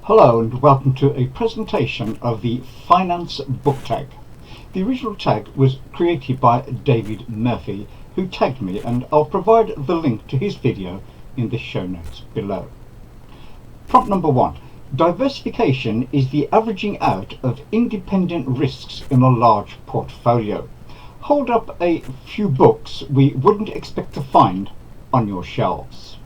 Hello and welcome to a presentation of the Finance book tag. The original tag was created by David Murphy, who tagged me, and I'll provide the link to his video in the show notes below. Prompt number 1. Diversification is the averaging out of independent risks in a large portfolio. Hold up a few books we wouldn't expect to find on your shelves.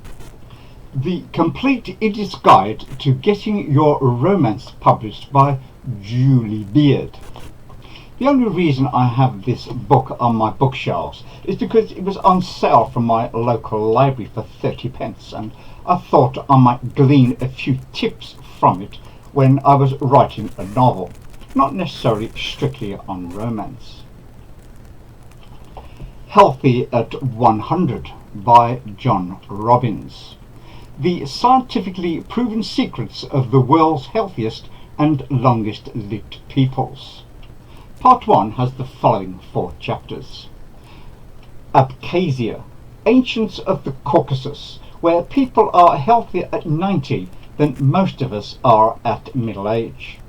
The Complete Idiot's Guide to Getting Your Romance published by Julie Beard. The only reason I have this book on my bookshelves is because it was on sale from my local library for 30p, and I thought I might glean a few tips from it when I was writing a novel, not necessarily strictly on romance. Healthy at 100 by John Robbins. The scientifically proven secrets of the world's healthiest and longest lived peoples. Part 1 has the following 4 chapters. Abkhazia, ancients of the Caucasus, where people are healthier at 90 than most of us are at middle age.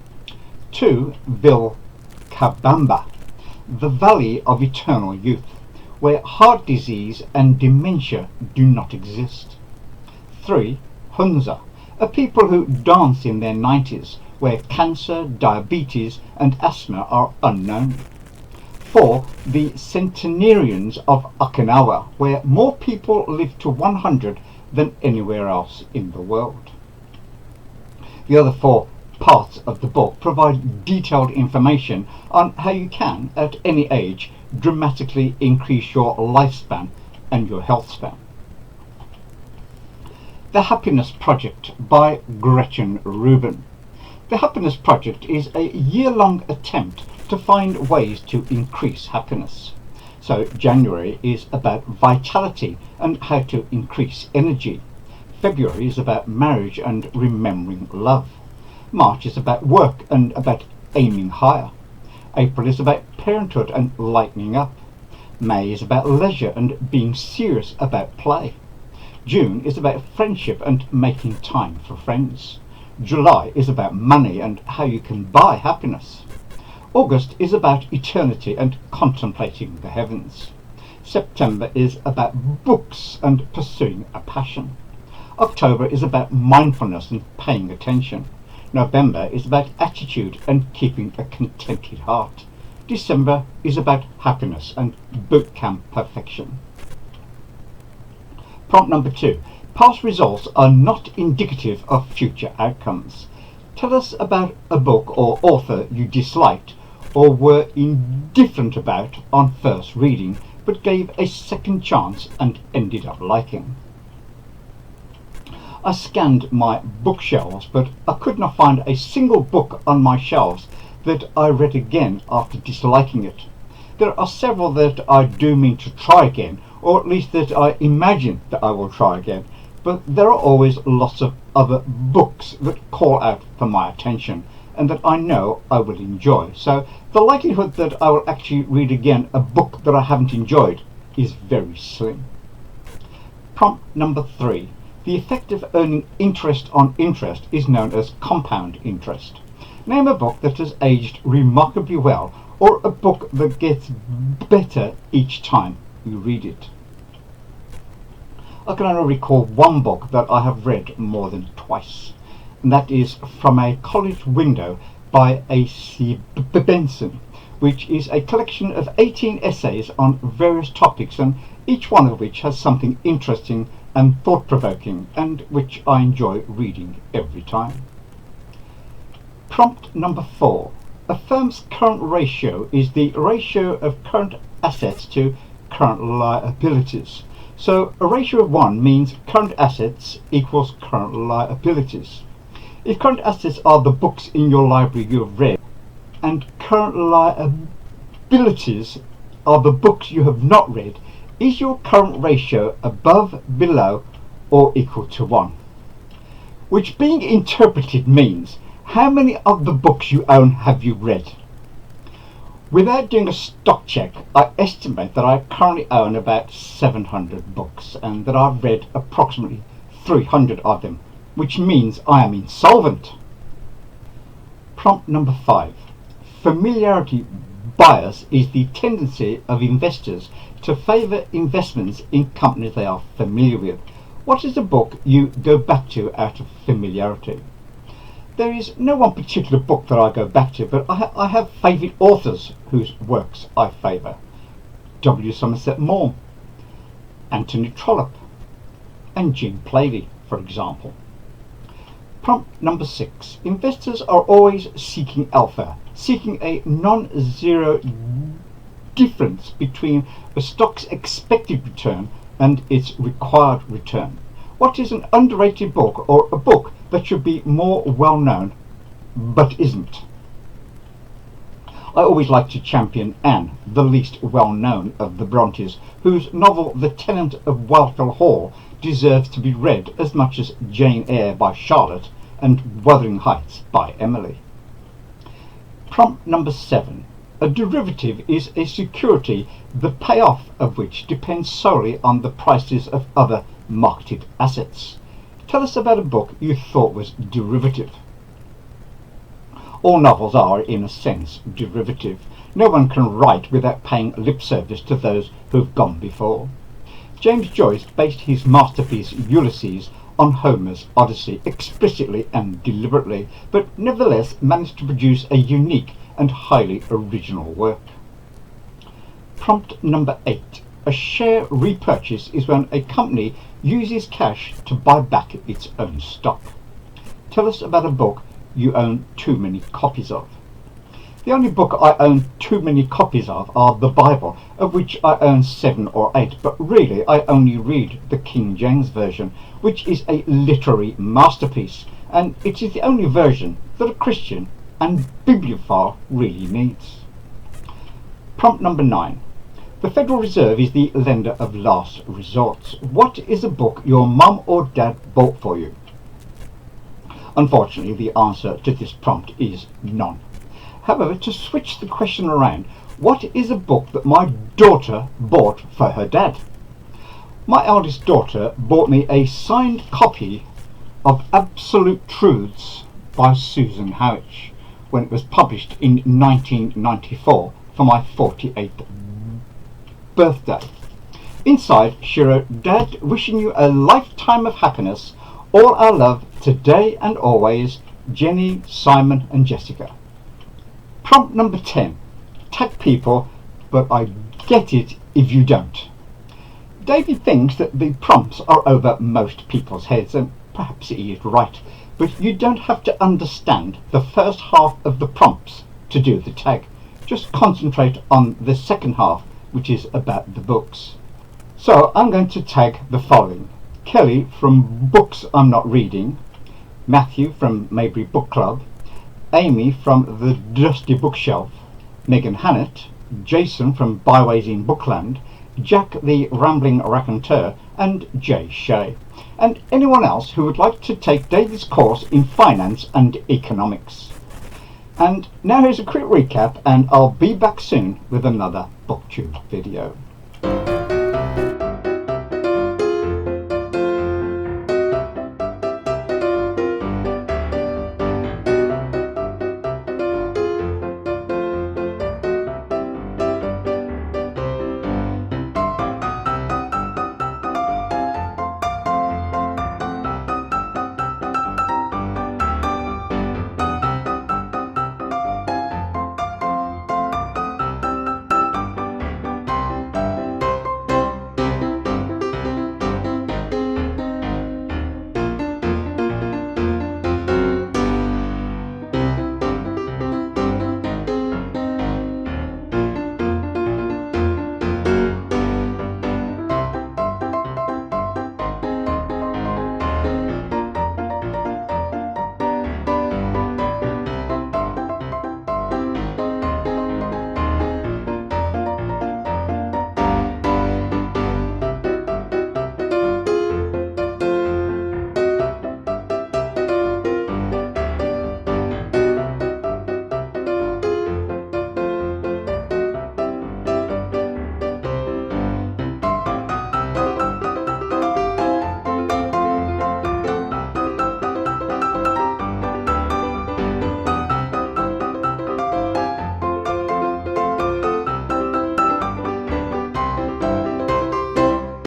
2. Vilcabamba, the Valley of Eternal Youth, where heart disease and dementia do not exist. 3. Hunza, a people who dance in their 90s, where cancer, diabetes and asthma are unknown. 4. The centenarians of Okinawa, where more people live to 100 than anywhere else in the world. The other 4 parts of the book provide detailed information on how you can, at any age, dramatically increase your lifespan and your health span. The Happiness Project by Gretchen Rubin. The Happiness Project is a year-long attempt to find ways to increase happiness. So January is about vitality and how to increase energy. February is about marriage and remembering love. March is about work and about aiming higher. April is about parenthood and lightening up. May is about leisure and being serious about play. June is about friendship and making time for friends. July is about money and how you can buy happiness. August is about eternity and contemplating the heavens. September is about books and pursuing a passion. October is about mindfulness and paying attention. November is about attitude and keeping a contented heart. December is about happiness and boot camp perfection. Prompt number 2. Past results are not indicative of future outcomes. Tell us about a book or author you disliked or were indifferent about on first reading, but gave a second chance and ended up liking. I scanned my bookshelves, but I could not find a single book on my shelves that I read again after disliking it. There are several that I do mean to try again, or at least that I imagine that I will try again, but there are always lots of other books that call out for my attention and that I know I will enjoy, so the likelihood that I will actually read again a book that I haven't enjoyed is very slim. Prompt number 3. The effect of earning interest on interest is known as compound interest. Name a book that has aged remarkably well, or a book that gets better each time you read it. I can only recall one book that I have read more than twice, and that is From a College Window by A.C. Benson, which is a collection of 18 essays on various topics, and each one of which has something interesting and thought-provoking, and which I enjoy reading every time. Prompt number 4. A firm's current ratio is the ratio of current assets to current liabilities. So a ratio of 1 means current assets equals current liabilities. If current assets are the books in your library you have read, and current liabilities are the books you have not read, is your current ratio above, below, or equal to 1? Which, being interpreted, means how many of the books you own have you read? Without doing a stock check, I estimate that I currently own about 700 books and that I've read approximately 300 of them, which means I am insolvent. Prompt number 5. Familiarity bias is the tendency of investors to favour investments in companies they are familiar with. What is a book you go back to out of familiarity? There is no one particular book that I go back to, but I have favourite authors whose works I favour. W. Somerset Maugham, Anthony Trollope, and Jim Plavey, for example. Prompt number 6. Investors are always seeking alpha, seeking a non-zero difference between a stock's expected return and its required return. What is an underrated book, or a book that should be more well known but isn't? I always like to champion Anne, the least well known of the Brontes, whose novel The Tenant of Wildfell Hall deserves to be read as much as Jane Eyre by Charlotte and Wuthering Heights by Emily. Prompt number 7. A derivative is a security the payoff of which depends solely on the prices of other marketed assets. Tell us about a book you thought was derivative. All novels are, in a sense, derivative. No one can write without paying lip service to those who've gone before. James Joyce based his masterpiece Ulysses on Homer's Odyssey explicitly and deliberately, but nevertheless managed to produce a unique and highly original work. Prompt number 8. A share repurchase is when a company uses cash to buy back its own stock. Tell us about a book you own too many copies of. The only book I own too many copies of are the Bible, of which I own 7 or 8, but really I only read the King James Version, which is a literary masterpiece, and it is the only version that a Christian and bibliophile really needs. Prompt number 9. The Federal Reserve is the lender of last resort. What is a book your mum or dad bought for you? Unfortunately, the answer to this prompt is none. However, to switch the question around, what is a book that my daughter bought for her dad? My eldest daughter bought me a signed copy of Absolute Truths by Susan Howich when it was published in 1994 for my 48th birthday. Inside, she wrote, "Dad, wishing you a lifetime of happiness, all our love, today and always, Jenny, Simon and Jessica." Prompt number 10. Tag people, but I get it if you don't. David thinks that the prompts are over most people's heads, and perhaps he is right, but you don't have to understand the first half of the prompts to do the tag. Just concentrate on the second half, which is about the books. So I'm going to tag the following: Kelly from Books I'm Not Reading, Matthew from Maybury Book Club, Amy from The Dusty Bookshelf, Megan Hannett, Jason from Byways in Bookland, Jack the Rambling Raconteur, and Jay Shea, and anyone else who would like to take David's course in finance and economics. And now here's a quick recap, and I'll be back soon with another BookTube video.